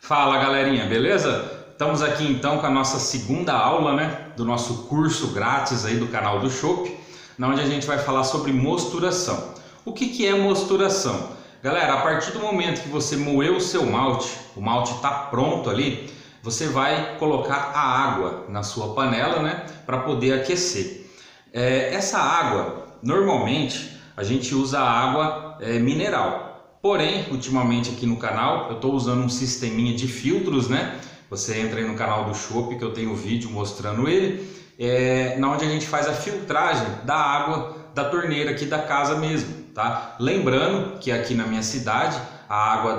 Fala galerinha, beleza? Estamos aqui então com a nossa segunda aula, do nosso curso grátis aí do canal do Chopp, onde a gente vai falar sobre mosturação. O que é mosturação? Galera, a partir do momento que você moeu o seu malte, o malte está pronto ali, você vai colocar a água na sua panela, para poder aquecer. Essa água, normalmente, a gente usa água mineral. Porém, ultimamente aqui no canal, eu estou usando um sisteminha de filtros, Você entra aí no canal do Chopp, que eu tenho um vídeo mostrando ele, onde a gente faz a filtragem da água da torneira aqui da casa mesmo, tá? Lembrando que aqui na minha cidade, a água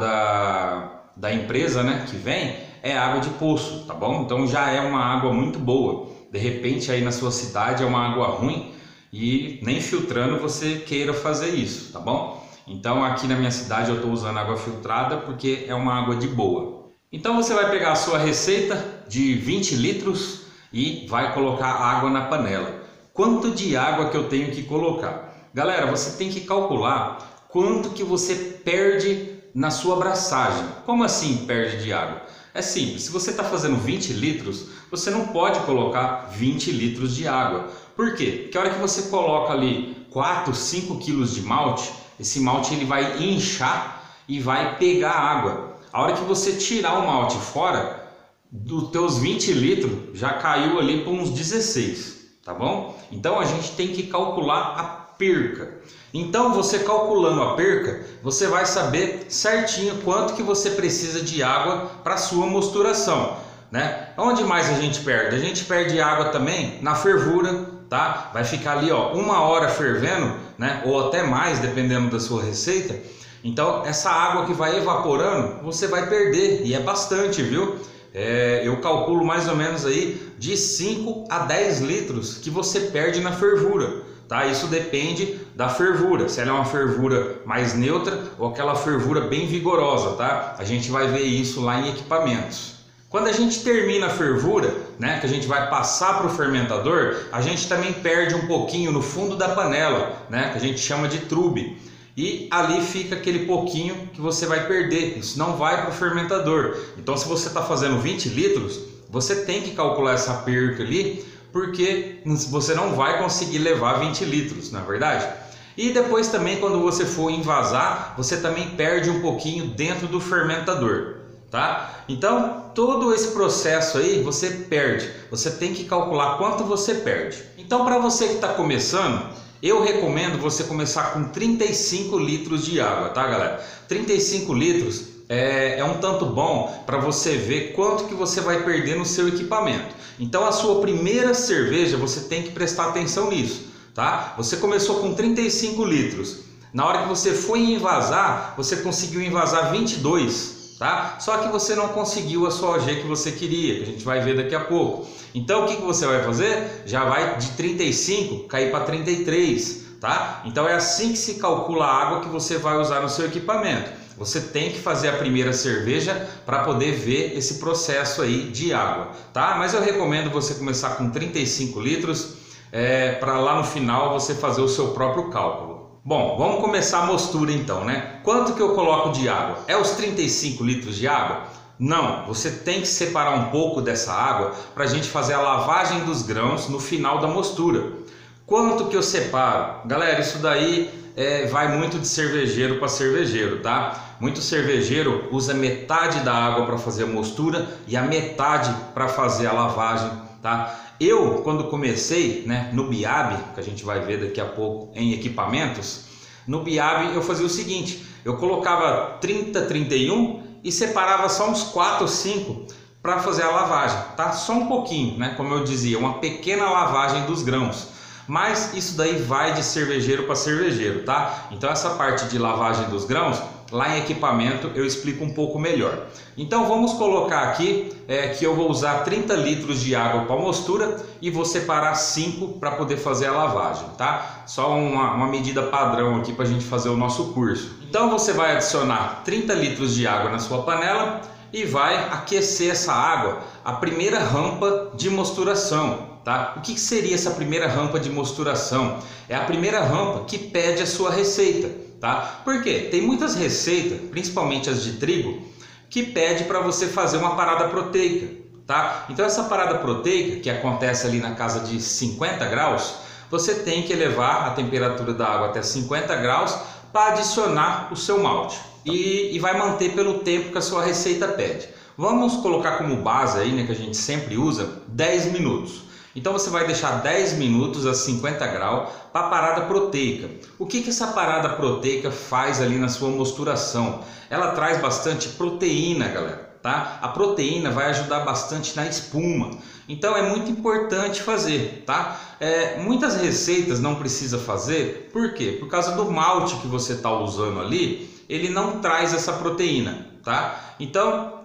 da empresa, que vem, é água de poço, tá bom? Então já é uma água muito boa. De repente aí na sua cidade é uma água ruim e nem filtrando você queira fazer isso, tá bom? Então aqui na minha cidade eu estou usando água filtrada porque é uma água de boa. Então você vai pegar a sua receita de 20 litros e vai colocar água na panela. Quanto de água que eu tenho que colocar? Galera, você tem que calcular quanto que você perde na sua abraçagem. Como assim perde de água? É simples, se você está fazendo 20 litros, você não pode colocar 20 litros de água. Por quê? Porque a hora que você coloca ali 4, 5 quilos de malte, esse malte ele vai inchar e vai pegar água. A hora que você tirar o malte fora, dos teus 20 litros já caiu ali para uns 16, tá bom? Então a gente tem que calcular a perca. Então você calculando a perca, você vai saber certinho quanto que você precisa de água para a sua mosturação, Onde mais a gente perde? A gente perde água também na fervura, tá? Vai ficar ali, ó, 1 hora fervendo, ou até mais, dependendo da sua receita. Então essa água que vai evaporando, você vai perder, e é bastante, viu? Eu calculo mais ou menos aí de 5 a 10 litros que você perde na fervura, tá? Isso depende da fervura, se ela é uma fervura mais neutra ou aquela fervura bem vigorosa, tá? A gente vai ver isso lá em equipamentos. Quando a gente termina a fervura, que a gente vai passar para o fermentador, a gente também perde um pouquinho no fundo da panela, que a gente chama de trube. E ali fica aquele pouquinho que você vai perder, isso não vai para o fermentador. Então se você está fazendo 20 litros, você tem que calcular essa perca ali, porque você não vai conseguir levar 20 litros, não é verdade? E depois também quando você for envasar, você também perde um pouquinho dentro do fermentador, tá? Então todo esse processo aí você perde, você tem que calcular quanto você perde. Então para você que está começando, eu recomendo você começar com 35 litros de água, tá galera? 35 litros é um tanto bom para você ver quanto que você vai perder no seu equipamento. Então a sua primeira cerveja você tem que prestar atenção nisso, tá? Você começou com 35 litros, na hora que você foi envasar, você conseguiu envasar 22, tá? Só que você não conseguiu a sua OG que você queria, que a gente vai ver daqui a pouco. Então o que você vai fazer? Já vai de 35 cair para 33, tá? Então é assim que se calcula a água que você vai usar no seu equipamento. Você tem que fazer a primeira cerveja para poder ver esse processo aí de água, tá? Mas eu recomendo você começar com 35 litros para lá no final você fazer o seu próprio cálculo. Bom, vamos começar a mostura então, Quanto que eu coloco de água? É os 35 litros de água? Não, você tem que separar um pouco dessa água para a gente fazer a lavagem dos grãos no final da mostura. Quanto que eu separo? Galera, isso daí vai muito de cervejeiro para cervejeiro, tá? Muito cervejeiro usa metade da água para fazer a mostura e a metade para fazer a lavagem, tá? Eu, quando comecei, no BIAB, que a gente vai ver daqui a pouco em equipamentos, no BIAB eu fazia o seguinte, eu colocava 30, 31 e separava só uns 4 ou 5 para fazer a lavagem, tá? Só um pouquinho, como eu dizia, uma pequena lavagem dos grãos. Mas isso daí vai de cervejeiro para cervejeiro, tá? Então essa parte de lavagem dos grãos, lá em equipamento eu explico um pouco melhor. Então vamos colocar aqui que eu vou usar 30 litros de água para mostura e vou separar 5 para poder fazer a lavagem, tá? Só uma medida padrão aqui para a gente fazer o nosso curso. Então você vai adicionar 30 litros de água na sua panela e vai aquecer essa água, a primeira rampa de mosturação, tá? O que seria essa primeira rampa de mosturação? É a primeira rampa que pede a sua receita, tá? Porque tem muitas receitas, principalmente as de trigo, que pede para você fazer uma parada proteica, tá? Então essa parada proteica, que acontece ali na casa de 50 graus, você tem que elevar a temperatura da água até 50 graus para adicionar o seu malte e vai manter pelo tempo que a sua receita pede. Vamos colocar como base aí, né, que a gente sempre usa, 10 minutos. Então você vai deixar 10 minutos a 50 graus para a parada proteica. O que essa parada proteica faz ali na sua mosturação? Ela traz bastante proteína, galera, tá? A proteína vai ajudar bastante na espuma. Então é muito importante fazer, tá? Muitas receitas não precisa fazer, por quê? Por causa do malte que você está usando ali, ele não traz essa proteína, tá? Então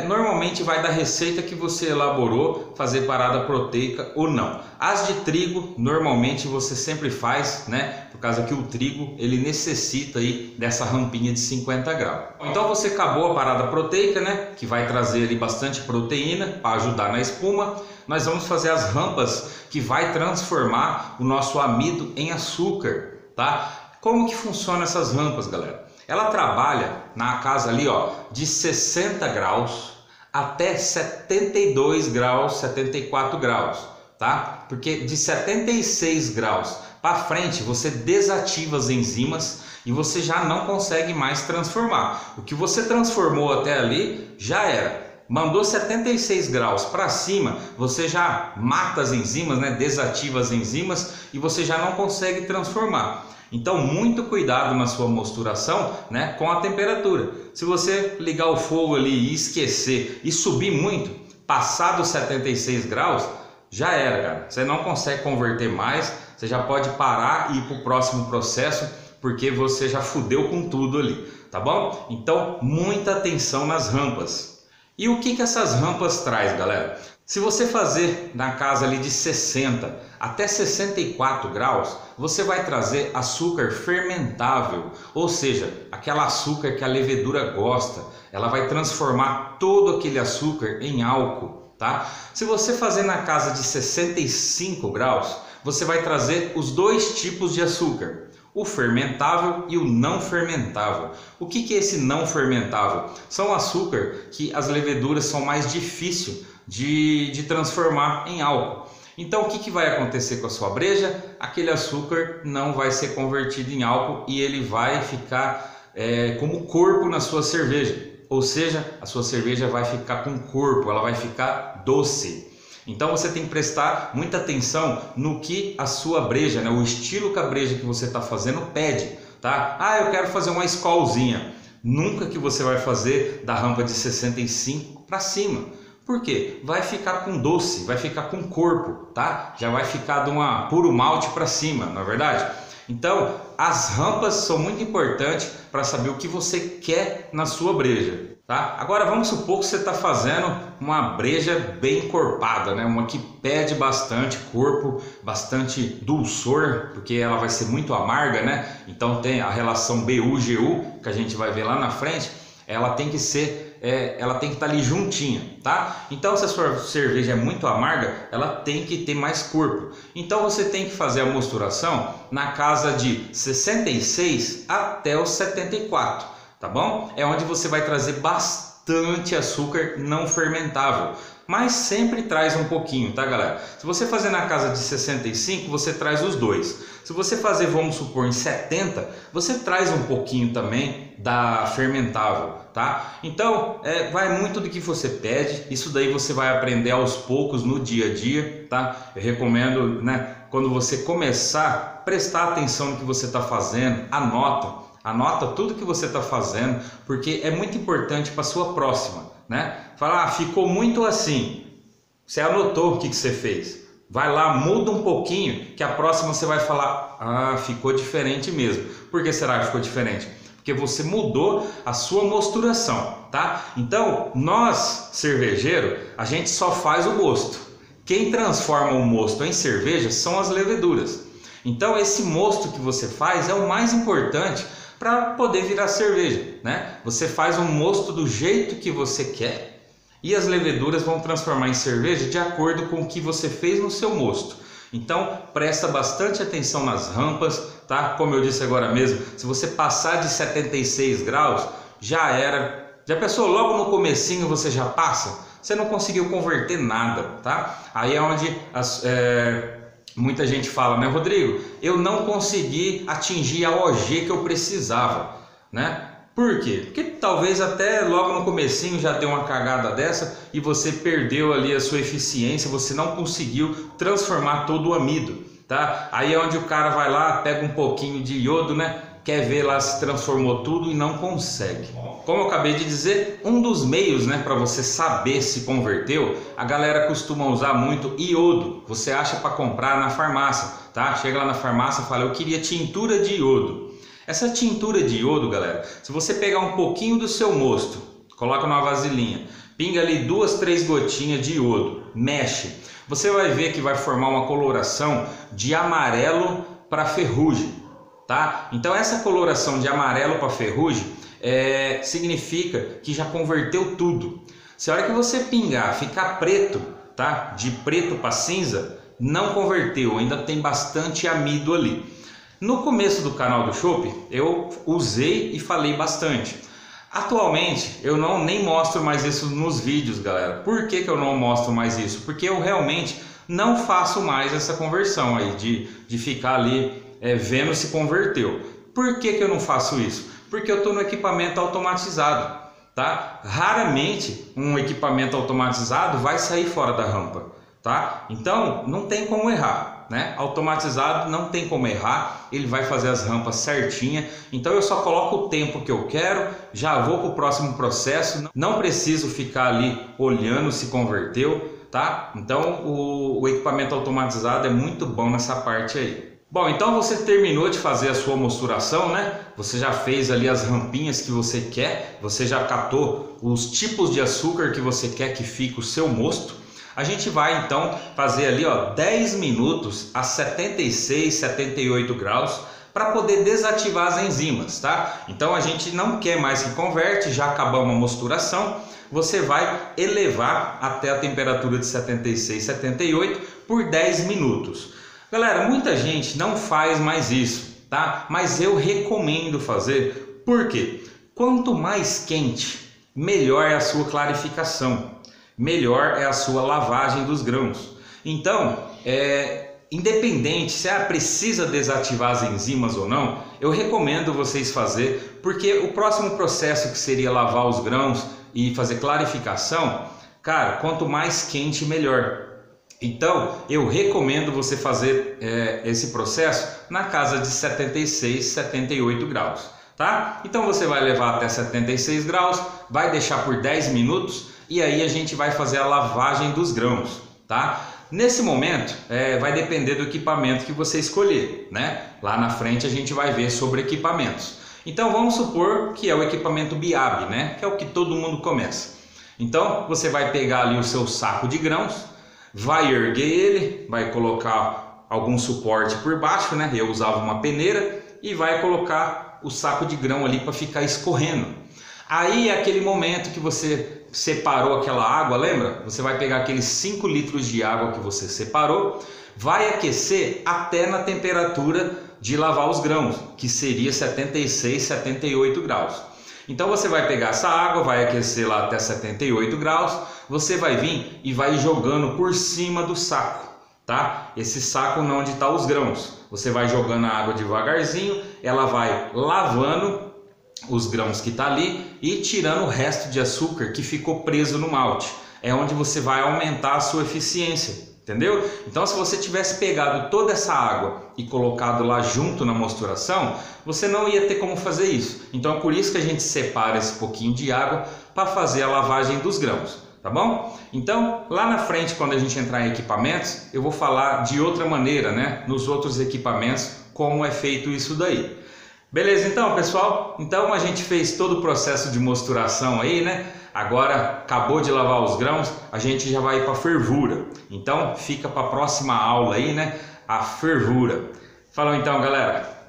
normalmente vai da receita que você elaborou fazer parada proteica ou não. As de trigo normalmente você sempre faz, né? Por causa que o trigo ele necessita aí dessa rampinha de 50 graus. Então você acabou a parada proteica, né? Que vai trazer ali bastante proteína para ajudar na espuma. Nós vamos fazer as rampas que vai transformar o nosso amido em açúcar, tá? Como que funciona essas rampas, galera? Ela trabalha na casa ali, ó, de 60 graus até 72 graus, 74 graus, tá? Porque de 76 graus para frente você desativa as enzimas e você já não consegue mais transformar. O que você transformou até ali já era. Mandou 76 graus para cima, você já mata as enzimas, né? Desativa as enzimas e você já não consegue transformar. Então, muito cuidado na sua mosturação, né, com a temperatura. Se você ligar o fogo ali e esquecer e subir muito, passar dos 76 graus, já era, cara. Você não consegue converter mais, você já pode parar e ir para o próximo processo, porque você já fudeu com tudo ali, tá bom? Então, muita atenção nas rampas. E o que essas rampas traz, galera? Se você fazer na casa ali de 60 até 64 graus, você vai trazer açúcar fermentável, ou seja, aquele açúcar que a levedura gosta. Ela vai transformar todo aquele açúcar em álcool, tá? Se você fazer na casa de 65 graus, você vai trazer os dois tipos de açúcar, o fermentável e o não fermentável. O que é esse não fermentável? São açúcar que as leveduras são mais difíceis de transformar em álcool. Então o que vai acontecer com a sua breja? Aquele açúcar não vai ser convertido em álcool e ele vai ficar como corpo na sua cerveja. Ou seja, a sua cerveja vai ficar com corpo, ela vai ficar doce. Então você tem que prestar muita atenção no que a sua breja, né, o estilo que a breja que você está fazendo pede, tá? Ah, eu quero fazer uma Skol-zinha. Nunca que você vai fazer da rampa de 65 para cima. Por quê? Vai ficar com doce, vai ficar com corpo, tá? Já vai ficar de uma puro malte para cima, não é verdade? Então, as rampas são muito importantes para saber o que você quer na sua breja, tá? Agora vamos supor que você está fazendo uma breja bem encorpada, né? Uma que pede bastante corpo, bastante dulçor, porque ela vai ser muito amarga, né? Então tem a relação BU-GU, que a gente vai ver lá na frente, ela tem que ser ela tem que estar ali juntinha, tá? Então se a sua cerveja é muito amarga, ela tem que ter mais corpo. Então você tem que fazer a mosturação na casa de 66 até os 74, tá bom? É onde você vai trazer bastante açúcar não fermentável, mas sempre traz um pouquinho, tá, galera? Se você fazer na casa de 65, você traz os dois. Se você fazer, vamos supor, em 70, você traz um pouquinho também da fermentável, tá? Então, vai muito do que você pede. Isso daí você vai aprender aos poucos no dia a dia, tá? Eu recomendo, né, quando você começar, prestar atenção no que você está fazendo, anota tudo que você está fazendo, porque é muito importante para a sua próxima, né? Fala, ficou muito assim, você anotou o que você fez, vai lá, muda um pouquinho, que a próxima você vai falar, ficou diferente mesmo. Por que será que ficou diferente? Porque você mudou a sua mosturação, tá? Então, nós, cervejeiro, a gente só faz o mosto. Quem transforma o mosto em cerveja são as leveduras. Então, esse mosto que você faz é o mais importante para poder virar cerveja, né? Você faz um mosto do jeito que você quer e as leveduras vão transformar em cerveja de acordo com o que você fez no seu mosto. Então presta bastante atenção nas rampas, tá? Como eu disse agora mesmo, se você passar de 76 graus, já era, Já pensou, logo no comecinho você já passa? Você não conseguiu converter nada, tá? Aí é onde muita gente fala, né, Rodrigo? Eu não consegui atingir a OG que eu precisava, né? Por quê? Porque talvez até logo no comecinho já deu uma cagada dessa e você perdeu ali a sua eficiência, você não conseguiu transformar todo o amido, tá? Aí é onde o cara vai lá, pega um pouquinho de iodo, né? Quer ver lá se transformou tudo e não consegue. Como eu acabei de dizer, um dos meios, né, para você saber se converteu, a galera costuma usar muito iodo. Você acha para comprar na farmácia, tá? Chega lá na farmácia e fala, eu queria tintura de iodo. Essa tintura de iodo, galera, se você pegar um pouquinho do seu mosto, coloca numa vasilhinha, pinga ali 2, 3 gotinhas de iodo, mexe, você vai ver que vai formar uma coloração de amarelo para ferrugem. Tá? Então essa coloração de amarelo para ferrugem significa que já converteu tudo. Se a hora que você pingar ficar preto, tá? De preto para cinza, não converteu, ainda tem bastante amido ali. No começo do canal do Chopp eu usei e falei bastante. Atualmente eu nem mostro mais isso nos vídeos, galera. Por que eu não mostro mais isso? Porque eu realmente não faço mais essa conversão aí de ficar ali vendo se converteu. Por que eu não faço isso? Porque eu estou no equipamento automatizado, tá? Raramente um equipamento automatizado vai sair fora da rampa, tá? Então não tem como errar, né? Automatizado não tem como errar, ele vai fazer as rampas certinha. Então eu só coloco o tempo que eu quero, já vou para o próximo processo, não preciso ficar ali olhando se converteu, tá? Então o equipamento automatizado é muito bom nessa parte aí. Bom, então você terminou de fazer a sua mosturação, né? Você já fez ali as rampinhas que você quer, você já catou os tipos de açúcar que você quer que fique o seu mosto. A gente vai então fazer ali 10 minutos a 76, 78 graus para poder desativar as enzimas, tá? Então a gente não quer mais que converte, já acabamos a mosturação. Você vai elevar até a temperatura de 76, 78 por 10 minutos. Galera, muita gente não faz mais isso, tá? Mas eu recomendo fazer. Por quê? Quanto mais quente, melhor é a sua clarificação, melhor é a sua lavagem dos grãos. Então, independente se precisa desativar as enzimas ou não, eu recomendo vocês fazer, porque o próximo processo, que seria lavar os grãos e fazer clarificação, cara, quanto mais quente, melhor. Então, eu recomendo você fazer esse processo na casa de 76, 78 graus, tá? Então você vai levar até 76 graus, vai deixar por 10 minutos e aí a gente vai fazer a lavagem dos grãos, tá? Nesse momento, vai depender do equipamento que você escolher, né? Lá na frente a gente vai ver sobre equipamentos. Então vamos supor que é o equipamento BIAB, né? Que é o que todo mundo começa. Então você vai pegar ali o seu saco de grãos, vai erguer ele, vai colocar algum suporte por baixo, né? Eu usava uma peneira e vai colocar o saco de grão ali para ficar escorrendo. Aí é aquele momento que você separou aquela água, lembra? Você vai pegar aqueles 5 litros de água que você separou, vai aquecer até na temperatura de lavar os grãos, que seria 76, 78 graus. Então você vai pegar essa água, vai aquecer lá até 78 graus, você vai vir e vai jogando por cima do saco, tá? Esse saco onde está os grãos. Você vai jogando a água devagarzinho, ela vai lavando os grãos que está ali e tirando o resto de açúcar que ficou preso no malte. É onde você vai aumentar a sua eficiência, entendeu? Então se você tivesse pegado toda essa água e colocado lá junto na mosturação, você não ia ter como fazer isso. Então é por isso que a gente separa esse pouquinho de água para fazer a lavagem dos grãos, tá bom? Então lá na frente, quando a gente entrar em equipamentos, eu vou falar de outra maneira, né? Nos outros equipamentos, como é feito isso daí. Beleza então, pessoal? Então a gente fez todo o processo de mosturação aí, né? Agora acabou de lavar os grãos, a gente já vai para a fervura. Então fica para a próxima aula aí, né? A fervura. Falou então, galera!